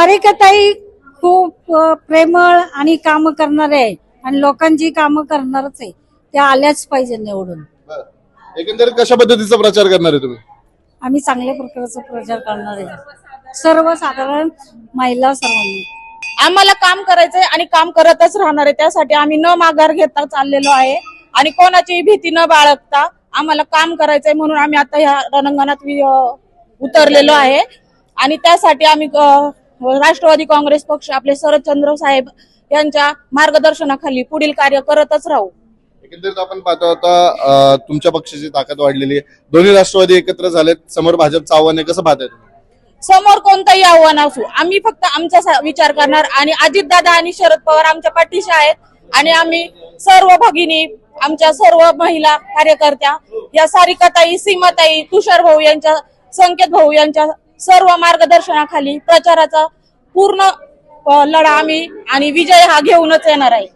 सारिकाताई खूप प्रेमळ आणि काम करणारे आहे आणि लोकांची कामं करणारच आहे. त्या आल्याच पाहिजे निवडून. बरं. एकंदरीत कशा पद्धतीचा प्रचार करणार आहे तुम्ही? आम्ही चांगल्या प्रकारचा प्रचार करणार आहे. सर्वसाधारण महिला सर्वांनी आम्हाला काम करायचंय आणि काम करतच राहणार आहे. त्यासाठी आम्ही न माघार घेता चाललेलो आहे आणि कोणाची भीती न बाळगता आम्हाला काम करायचंय म्हणून आम्ही आता ह्या रणांगणात उतरलेलो आहे. आणि त्यासाठी आम्ही राष्ट्रवादी काँग्रेस पक्ष आपले शरदचंद्र साहेब यांच्या मार्गदर्शनाखाली पुढील कार्य करतच राहू. एकंदरीत आपण पाहतो आता तुमच्या पक्षाची ताकद वाढलेली आहे. दोन्ही राष्ट्रवादी एकत्र झालेत, समोर भाजपचं आव्हान आहे, कसं पाहताय तुम्ही? समोर कोणतंही आव्हान असू आम्ही फक्त आमचा विचार करणार आणि अजितदादा आणि शरद पवार आमच्या पाठीशी आहेत. आणि आम्ही सर्व भगिनी, आमच्या सर्व महिला कार्यकर्त्या, या सारिकाताई, सीमाताई, तुषार भाऊ यांच्या, संकेत भाऊ यांच्या सर्व मार्गदर्शनाखाली प्रचाराचा पूर्ण लढा आम्ही आणि विजय हा घेऊनच येणार आहे.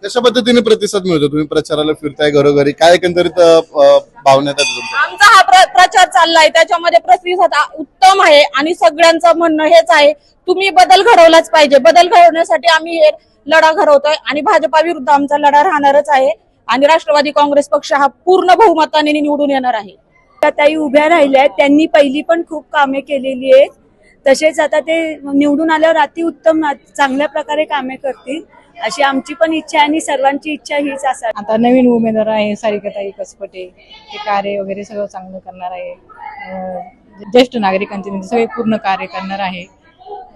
कशा पद्धतीने प्रतिसाद मिळतो? तुम्ही प्रचाराला फिरताय घरोघरी, काय एकंदरीत भावना येतात तुमच्या? आमचा हा प्रचार चाललाय त्याच्यामध्ये प्रतिसाद उत्तम आहे आणि सगळ्यांचं म्हणणं हेच आहे, तुम्ही बदल घडवलाच पाहिजे. बदल घडवण्यासाठी आम्ही हे लढा घडवतोय आणि भाजपा विरुद्ध आमचा लढा राहणारच आहे आणि राष्ट्रवादी काँग्रेस पक्ष हा पूर्ण बहुमताने निवडून येणार आहे. ताई उभ्या राहिल्या आहेत, त्यांनी पहिली पण खूप कामे केलेली आहेत. तसेच आता ते निवडून आल्यावर अति उत्तम चांगल्या प्रकारे कामे करतील अशी आमची पण इच्छा आहे आणि सर्वांची इच्छा हीच असावी. आता नवीन उमेदवार आहे सारिकाताई कसपटे, ते कार्य वगैरे सगळं चांगलं करणार आहे. ज्येष्ठ नागरिकांचे म्हणजे सगळे पूर्ण कार्य करणार आहे.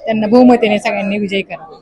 त्यांना बहुमताने सगळ्यांनी विजयी करावा.